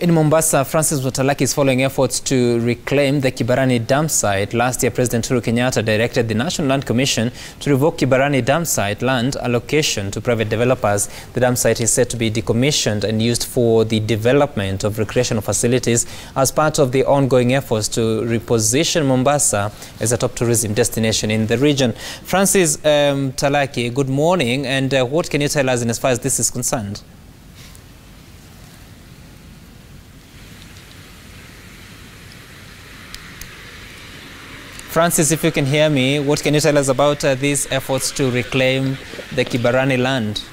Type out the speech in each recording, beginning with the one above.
In Mombasa, Francis Watalaki is following efforts to reclaim the Kibarani dumpsite. Last year, President Uhuru Kenyatta directed the National Land Commission to revoke Kibarani dumpsite land allocation to private developers. The dumpsite is said to be decommissioned and used for the development of recreational facilities as part of the ongoing efforts to reposition Mombasa as a top tourism destination in the region. Francis Talaki, good morning, and what can you tell us in as far as this is concerned? Francis, if you can hear me, what can you tell us about these efforts to reclaim the Kibarani land?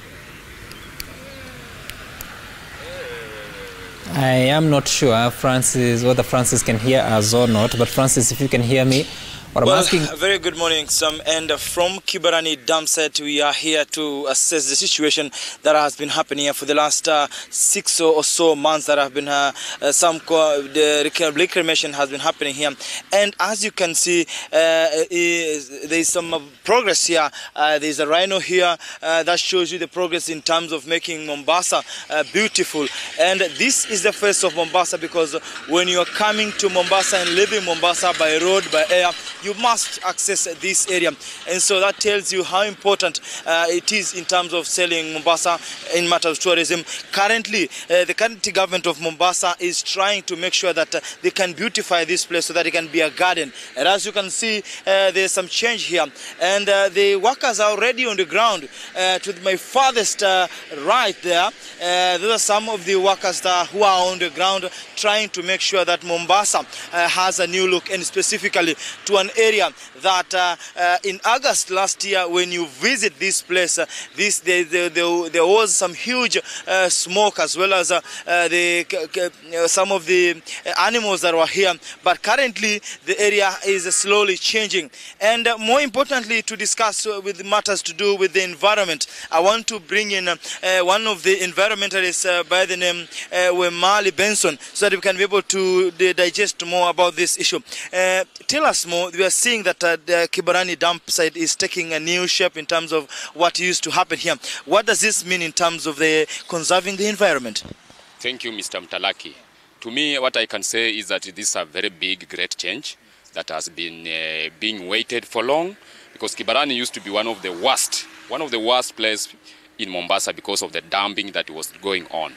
I am not sure, Francis, whether Francis can hear us or not, but Francis, if you can hear me, what I'm asking... Very good morning, Sam. And from Kibarani dumpsite, we are here to assess the situation that has been happening here for the last 6 or so months. That have been the reclamation has been happening here. And as you can see, there is some progress here. There is a rhino here that shows you the progress in terms of making Mombasa beautiful. And this is the face of Mombasa, because when you are coming to Mombasa and leaving Mombasa by road, by air, you must access this area, and so that tells you how important it is in terms of selling Mombasa in matters of tourism. Currently, the current government of Mombasa is trying to make sure that they can beautify this place so that it can be a garden. And as you can see, there's some change here, and the workers are already on the ground. To my farthest right there, those are some of the workers who are on the ground trying to make sure that Mombasa has a new look, and specifically to an area that in August last year, when you visit this place, there was some huge smoke, as well as some of the animals that were here. But currently, the area is slowly changing. And more importantly, to discuss with matters to do with the environment, I want to bring in one of the environmentalists by the name Wemali Benson, so that we can be able to digest more about this issue. Tell us more. We are seeing that the Kibarani dumpsite is taking a new shape in terms of what used to happen here. What does this mean in terms of the conserving the environment? Thank you, Mr. Mtalaki. To me, what I can say is that this is a very big, great change that has been being waited for long, because Kibarani used to be one of the worst places in Mombasa because of the dumping that was going on.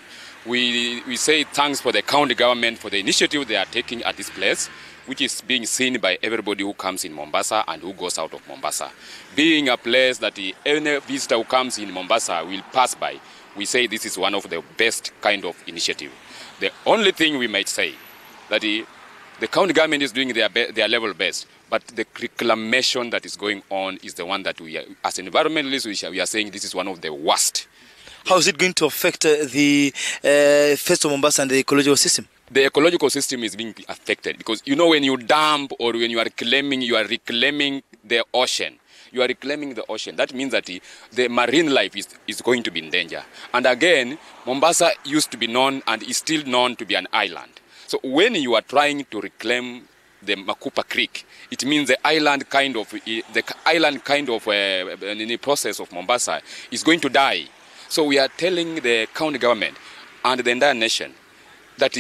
We say thanks for the county government for the initiative they are taking at this place, which is being seen by everybody who comes in Mombasa and who goes out of Mombasa. Being a place that any visitor who comes in Mombasa will pass by, we say this is one of the best kind of initiative. The only thing we might say that the county government is doing their level best, but the reclamation that is going on is the one that we are, as environmentalists, we are saying this is one of the worst. How is it going to affect the face of Mombasa and the ecological system? The ecological system is being affected because, you know, when you dump or when you are reclaiming the ocean. You are reclaiming the ocean. That means that the marine life is going to be in danger. And again, Mombasa used to be known and is still known to be an island. So when you are trying to reclaim the Makupa Creek, it means the island kind of in the process of Mombasa is going to die. So we are telling the county government and the entire nation that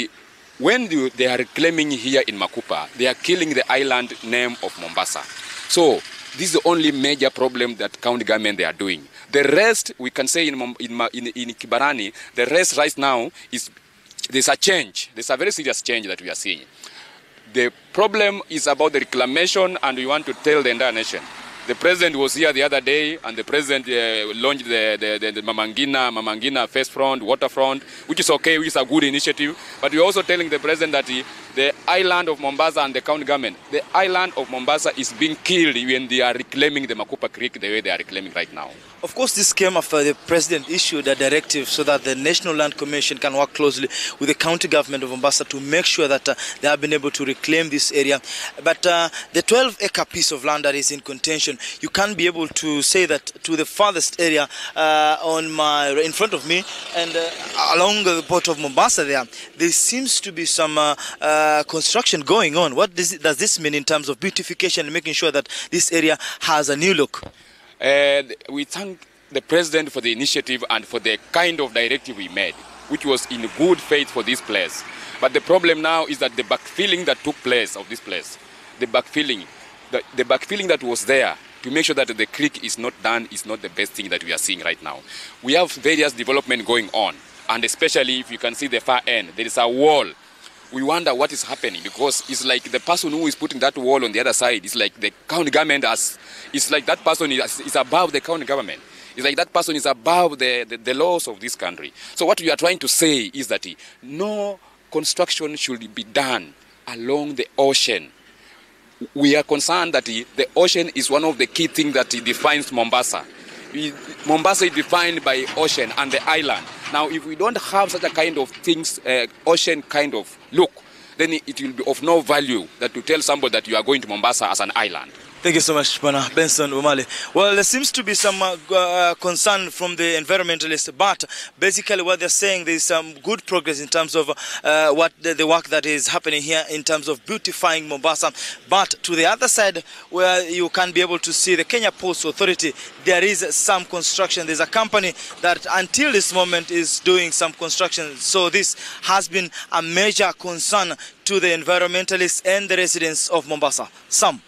when they are reclaiming here in Makupa, they are killing the island name of Mombasa. So this is the only major problem that county government they are doing. The rest, we can say in Kibarani, the rest right now is there's a change. There's a very serious change that we are seeing. The problem is about the reclamation, and we want to tell the entire nation. The president was here the other day, and the president launched the Mamangina Face Front, Waterfront, which is okay, which is a good initiative. But we're also telling the president that the island of Mombasa and the county government, the island of Mombasa is being killed when they are reclaiming the Makupa Creek the way they are reclaiming right now. Of course, this came after the president issued a directive so that the National Land Commission can work closely with the county government of Mombasa to make sure that they have been able to reclaim this area. But the 12-acre piece of land that is in contention, you can't be able to say that to the farthest area in front of me and along the port of Mombasa there seems to be some construction going on. What does this mean in terms of beautification and making sure that this area has a new look? We thank the president for the initiative and for the kind of directive we made, which was in good faith for this place. But the problem now is that the backfilling that took place of this place, the backfilling that was there to make sure that the creek is not done is not the best thing that we are seeing right now. We have various development going on, and especially if you can see the far end, there is a wall. We wonder what is happening, because it's like the person who is putting that wall on the other side is like the county government it's like that person is above the county government. It's like that person is above the laws of this country. So what we are trying to say is that no construction should be done along the ocean. We are concerned that the ocean is one of the key things that defines Mombasa. Mombasa is defined by ocean and the island. Now, if we don't have such a kind of things, ocean kind of look, then it will be of no value that to tell somebody that you are going to Mombasa as an island. Thank you so much, Bwana Benson Umali. Well, there seems to be some concern from the environmentalists, but basically what they're saying, there's some good progress in terms of what the work that is happening here in terms of beautifying Mombasa. But to the other side, where you can be able to see the Kenya Ports Authority, there is some construction. There's a company that until this moment is doing some construction. So this has been a major concern to the environmentalists and the residents of Mombasa. Sam.